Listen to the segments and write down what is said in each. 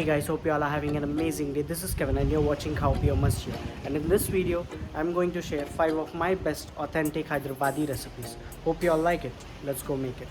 Hey guys, hope you all are having an amazing day. This is Kevin and you're watching Khao Piyo Must Share. And in this video, I'm going to share 5 of my best authentic Hyderabadi recipes. Hope you all like it. Let's go make it.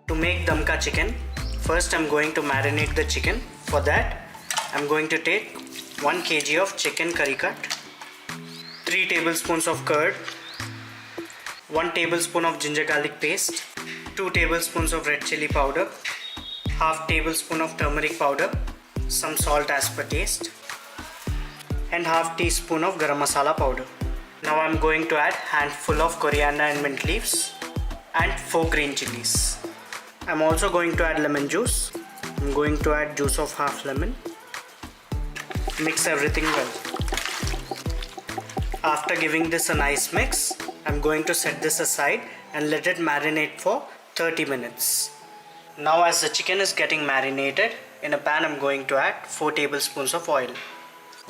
To make Dum Ka Chicken, first I'm going to marinate the chicken. For that, I'm going to take 1 kg of chicken curry cut, 3 tablespoons of curd, 1 tablespoon of ginger garlic paste, 2 tablespoons of red chilli powder, half tablespoon of turmeric powder, some salt as per taste, and half teaspoon of garam masala powder. Now I'm going to add handful of coriander and mint leaves and 4 green chillies. I'm also going to add lemon juice. I'm going to add juice of half lemon. Mix everything well. After giving this a nice mix, I'm going to set this aside and let it marinate for 30 minutes. Now as the chicken is getting marinated, in a pan I'm going to add 4 tablespoons of oil.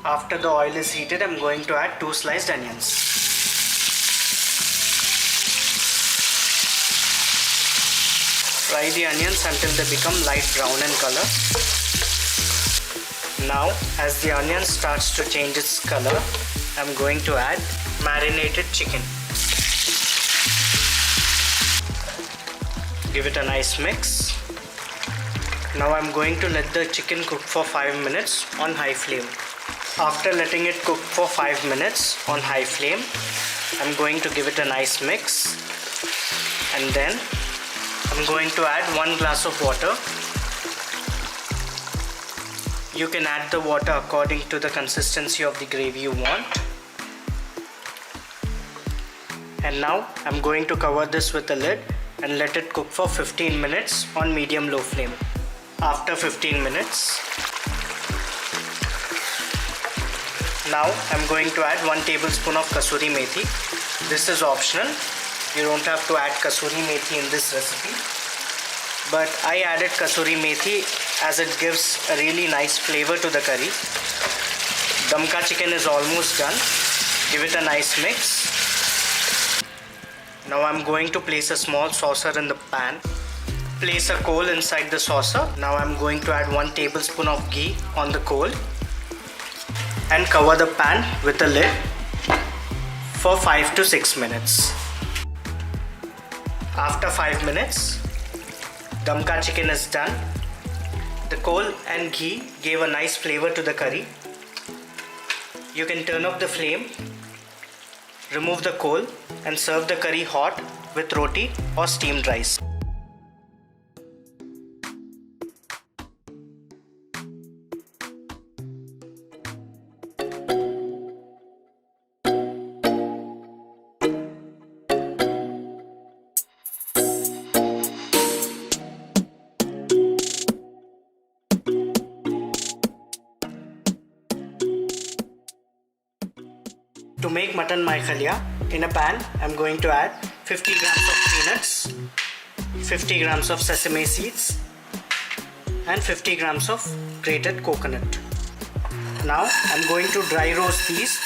After the oil is heated, I'm going to add 2 sliced onions. Fry the onions until they become light brown in color. Now, as the onion starts to change its color, I'm going to add marinated chicken. Give it a nice mix. Now I'm going to let the chicken cook for 5 minutes on high flame. After letting it cook for 5 minutes on high flame, I'm going to give it a nice mix, and then I'm going to add 1 glass of water. You can add the water according to the consistency of the gravy you want. And now I'm going to cover this with a lid and let it cook for 15 minutes on medium-low flame. After 15 minutes, now I'm going to add 1 tablespoon of kasuri methi. This is optional. You don't have to add kasuri methi in this recipe, but I added kasuri methi as it gives a really nice flavor to the curry. Dum Ka Chicken is almost done. Give it a nice mix. Now I'm going to place a small saucer in the pan. Place a coal inside the saucer. Now I'm going to add 1 tablespoon of ghee on the coal and cover the pan with a lid for 5 to 6 minutes. After 5 minutes, Dum Ka Chicken is done. The coal and ghee gave a nice flavor to the curry. You can turn off the flame, remove the coal and serve the curry hot with roti or steamed rice. To make mutton my Khaliya, in a pan I'm going to add 50 grams of peanuts, 50 grams of sesame seeds and 50 grams of grated coconut. Now I'm going to dry roast these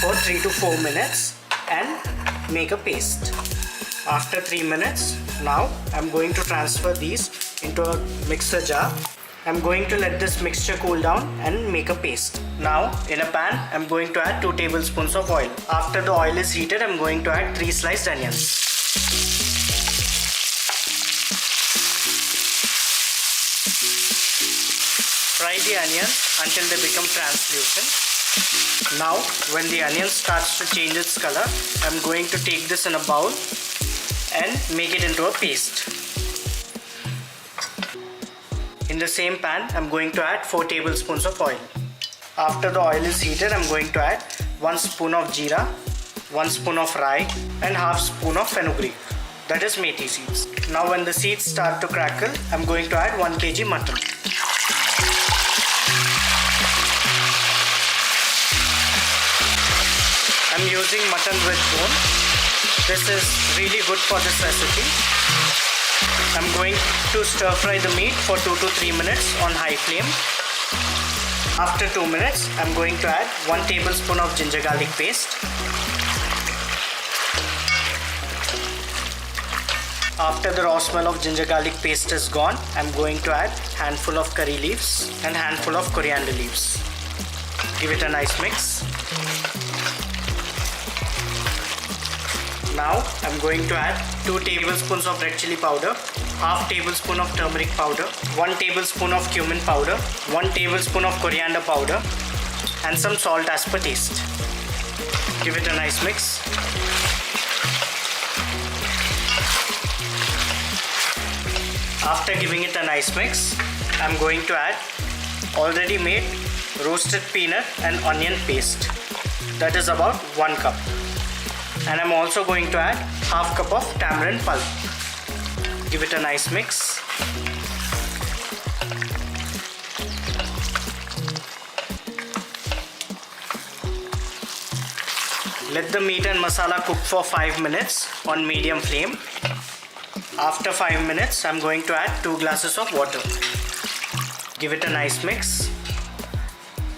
for 3 to 4 minutes and make a paste. After 3 minutes, now I'm going to transfer these into a mixer jar. I'm going to let this mixture cool down and make a paste. Now in a pan I'm going to add 2 tablespoons of oil. After the oil is heated, I'm going to add 3 sliced onions. Fry the onions until they become translucent. Now when the onion starts to change its color, I'm going to take this in a bowl and make it into a paste. In the same pan, I'm going to add 4 tablespoons of oil. After the oil is heated, I'm going to add 1 spoon of jeera, 1 spoon of rye and half spoon of fenugreek, that is methi seeds. Now when the seeds start to crackle, I'm going to add 1 kg mutton. I'm using mutton with bone. This is really good for this recipe. I'm going to stir fry the meat for 2 to 3 minutes on high flame. After 2 minutes, I'm going to add 1 tablespoon of ginger garlic paste. After the raw smell of ginger garlic paste is gone, I'm going to add handful of curry leaves and handful of coriander leaves. Give it a nice mix. Now I'm going to add 2 tablespoons of red chilli powder, half tablespoon of turmeric powder, 1 tablespoon of cumin powder, 1 tablespoon of coriander powder, and some salt as per taste. Give it a nice mix. After giving it a nice mix, I'm going to add already made roasted peanut and onion paste. That is about 1 cup. And I'm also going to add half cup of tamarind pulp. Give it a nice mix. Let the meat and masala cook for 5 minutes on medium flame. After 5 minutes, I'm going to add 2 glasses of water. Give it a nice mix.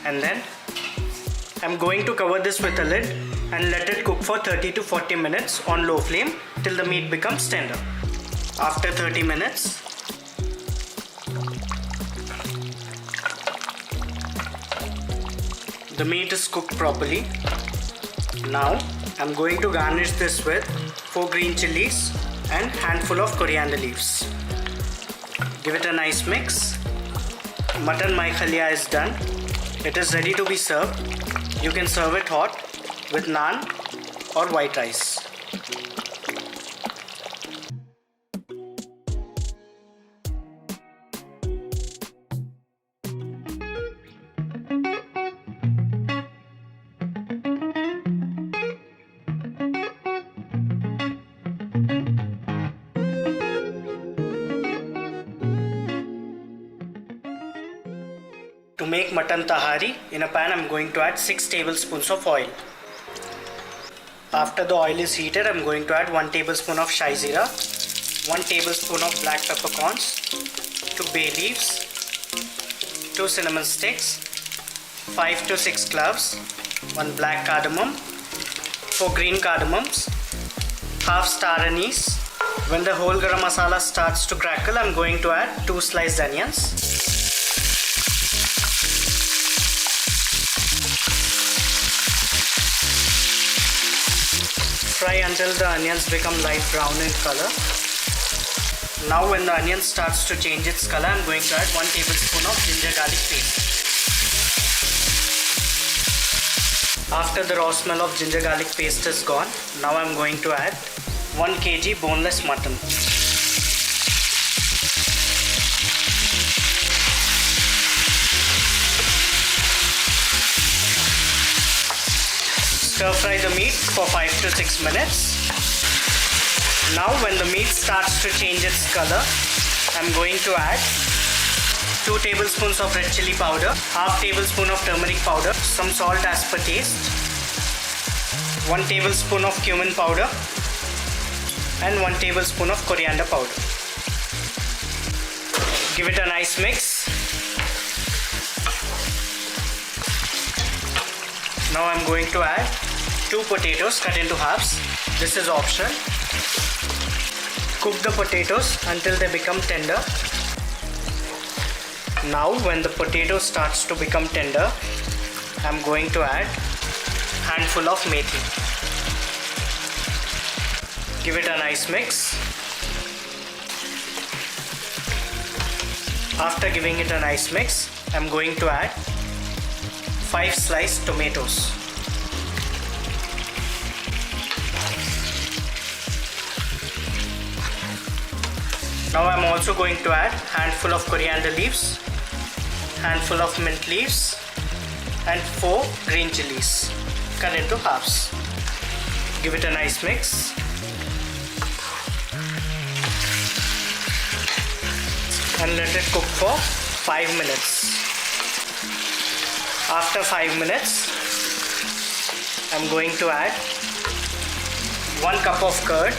And then I'm going to cover this with a lid and let it cook for 30 to 40 minutes on low flame till the meat becomes tender. After 30 minutes, the meat is cooked properly. Now I'm going to garnish this with 4 green chillies and handful of coriander leaves. Give it a nice mix. Mutton Mahi Khaliya is done. It is ready to be served. You can serve it hot with naan or white rice. To make mutton tahari, in a pan I'm going to add 6 tablespoons of oil. After the oil is heated, I'm going to add 1 tablespoon of shai zira, 1 tablespoon of black peppercorns, 2 bay leaves, 2 cinnamon sticks, 5 to 6 cloves, 1 black cardamom, 4 green cardamoms, half star anise. When the whole garam masala starts to crackle, I'm going to add 2 sliced onions. Fry until the onions become light brown in color. Now when the onion starts to change its color, I'm going to add 1 tablespoon of ginger garlic paste. After the raw smell of ginger garlic paste is gone, now I'm going to add 1 kg boneless mutton. Stir fry the meat for 5 to 6 minutes. Now when the meat starts to change its color, I'm going to add 2 tablespoons of red chilli powder, half tablespoon of turmeric powder, some salt as per taste, 1 tablespoon of cumin powder and 1 tablespoon of coriander powder. Give it a nice mix. Now I'm going to add 2 potatoes cut into halves. This is optional. Cook the potatoes until they become tender. Now when the potato starts to become tender, I'm going to add handful of methi. Give it a nice mix. After giving it a nice mix, I'm going to add 5 sliced tomatoes. Now I'm also going to add handful of coriander leaves, handful of mint leaves and 4 green chillies cut into halves. Give it a nice mix. And let it cook for 5 minutes. After 5 minutes, I'm going to add 1 cup of curd,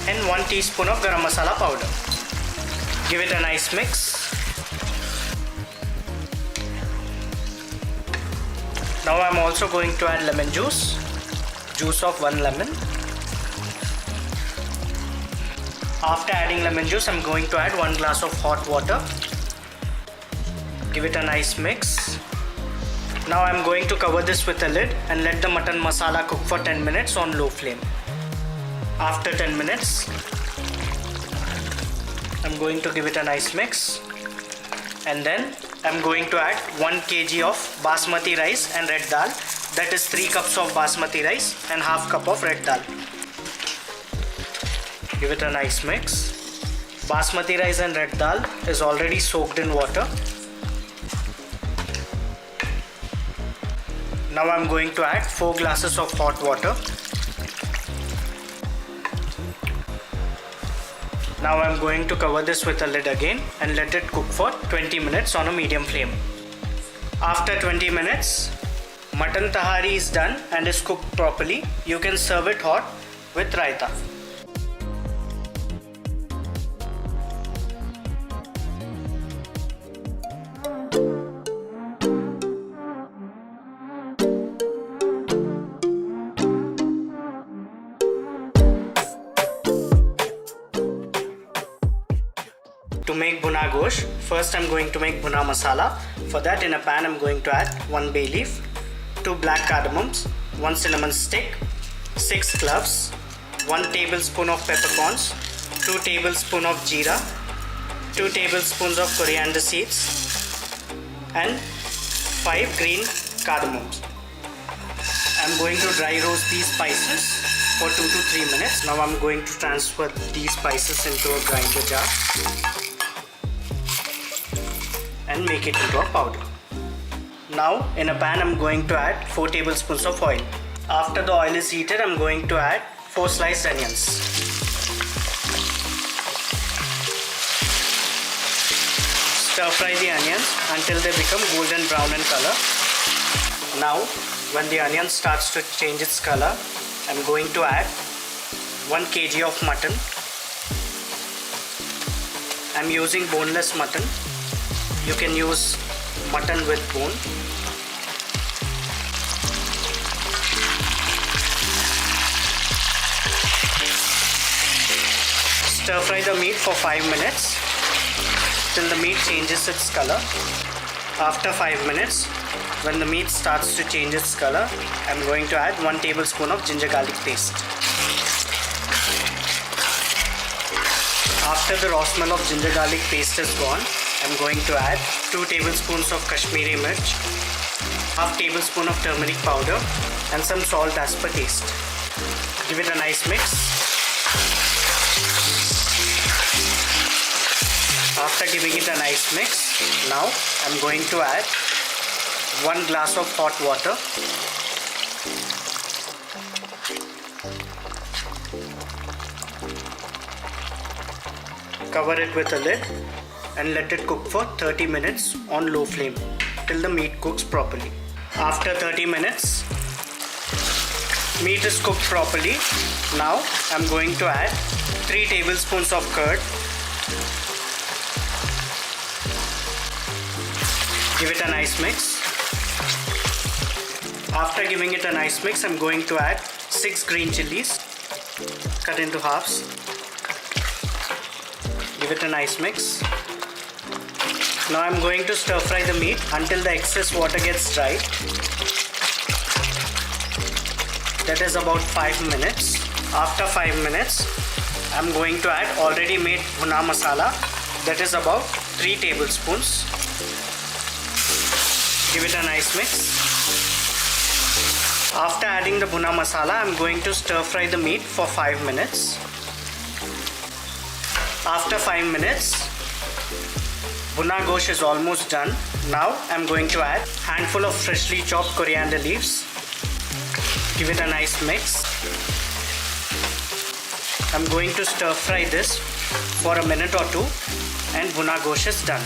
and 1 teaspoon of garam masala powder. Give it a nice mix. Now I'm also going to add lemon juice of 1 lemon. After adding lemon juice, I'm going to add 1 glass of hot water. Give it a nice mix. Now I'm going to cover this with a lid and let the mutton masala cook for 10 minutes on low flame. After 10 minutes, I'm going to give it a nice mix, and then I'm going to add 1 kg of basmati rice and red dal, that is 3 cups of basmati rice and half cup of red dal. Give it a nice mix. Basmati rice and red dal is already soaked in water. Now I'm going to add 4 glasses of hot water. Now I'm going to cover this with a lid again and let it cook for 20 minutes on a medium flame. After 20 minutes, mutton tahari is done and is cooked properly. You can serve it hot with raita. To make Bhuna Gosht, first I'm going to make Bhuna Masala. For that, in a pan I'm going to add 1 bay leaf, 2 black cardamoms, 1 cinnamon stick, 6 cloves, 1 tablespoon of peppercorns, 2 tablespoons of jeera, 2 tablespoons of coriander seeds, and 5 green cardamoms. I'm going to dry roast these spices for 2 to 3 minutes. Now I'm going to transfer these spices into a grinder jar and make it into a powder. Now in a pan I'm going to add 4 tablespoons of oil. After the oil is heated, I'm going to add 4 sliced onions. Stir fry the onions until they become golden brown in color. Now when the onion starts to change its color, I'm going to add 1 kg of mutton. I'm using boneless mutton. You can use mutton with bone. Stir fry the meat for 5 minutes till the meat changes its color. After 5 minutes, when the meat starts to change its color, I'm going to add 1 tablespoon of ginger garlic paste. After the raw smell of ginger garlic paste is gone, I'm going to add 2 tablespoons of Kashmiri mirch, half tablespoon of turmeric powder, and some salt as per taste. Give it a nice mix. After giving it a nice mix, now I'm going to add 1 glass of hot water. Cover it with a lid and let it cook for 30 minutes on low flame till the meat cooks properly. After 30 minutes, meat is cooked properly. Now I'm going to add 3 tablespoons of curd. Give it a nice mix. After giving it a nice mix, I'm going to add 6 green chillies cut into halves. Give it a nice mix. Now I'm going to stir fry the meat until the excess water gets dry. That is about 5 minutes. After 5 minutes, I'm going to add already made bhuna masala. That is about 3 tablespoons. Give it a nice mix. After adding the bhuna masala, I'm going to stir fry the meat for 5 minutes. After 5 minutes, Bhuna Gosht is almost done. Now I'm going to add handful of freshly chopped coriander leaves. Give it a nice mix. I'm going to stir fry this for a minute or 2 and Bhuna Gosht is done.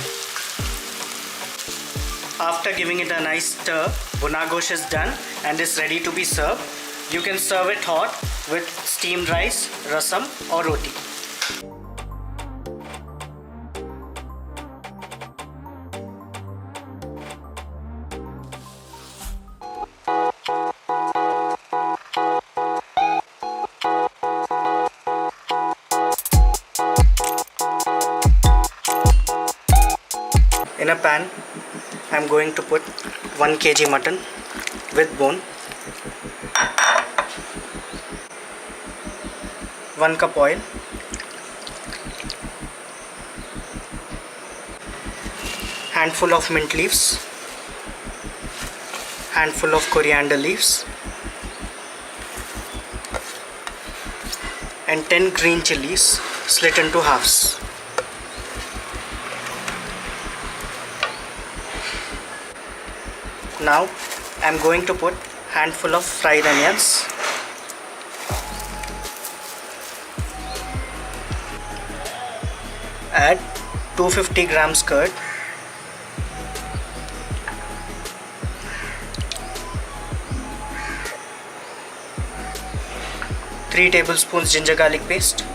After giving it a nice stir, Bhuna Gosht is done and is ready to be served. You can serve it hot with steamed rice, rasam or roti. In a pan, I am going to put 1 kg mutton with bone, 1 cup oil, handful of mint leaves, handful of coriander leaves, and 10 green chillies slit into halves. Now I am going to put handful of fried onions, add 250 grams curd, three tablespoons ginger garlic paste.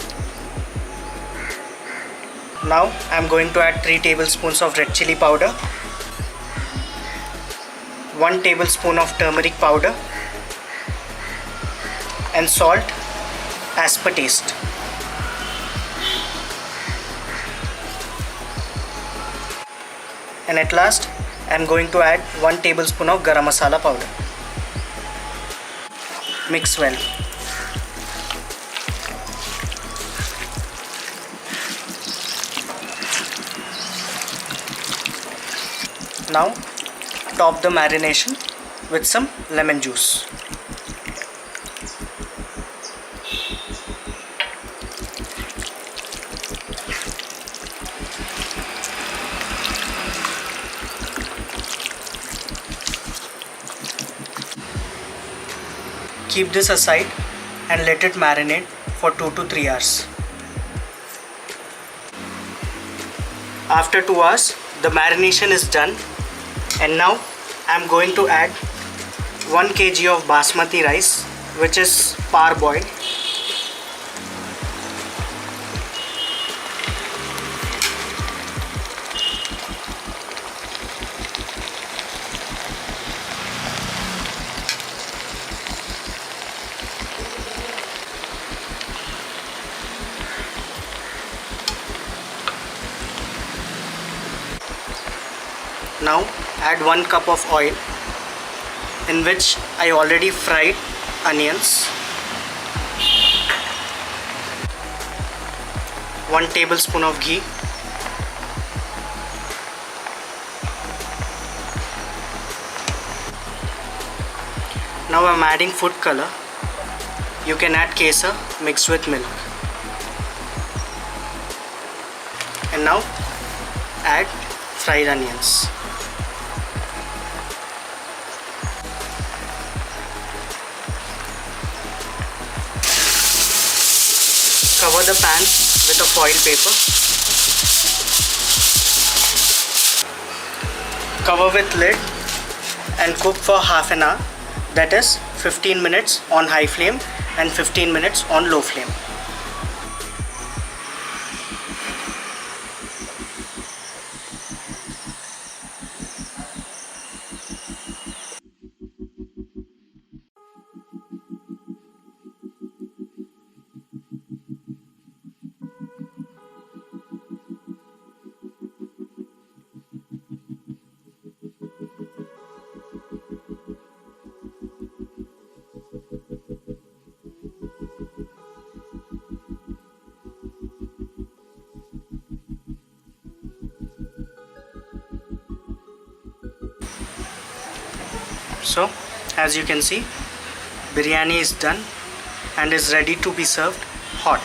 Now I am going to add 3 tablespoons of red chilli powder, 1 tablespoon of turmeric powder, and salt as per taste. And at last I am going to add 1 tablespoon of garam masala powder. Mix well. Now top the marination with some lemon juice. Keep this aside and let it marinate for 2 to 3 hours. After 2 hours, the marination is done, and now I am going to add 1 kg of basmati rice, which is parboiled. Now add 1 cup of oil, in which I already fried onions, 1 tablespoon of ghee, now I am adding food color. You can add kesar mixed with milk. And now add fried onions. Cover the pan with a foil paper. Cover with lid and cook for half an hour, that is 15 minutes on high flame and 15 minutes on low flame. So as you can see, biryani is done and is ready to be served hot.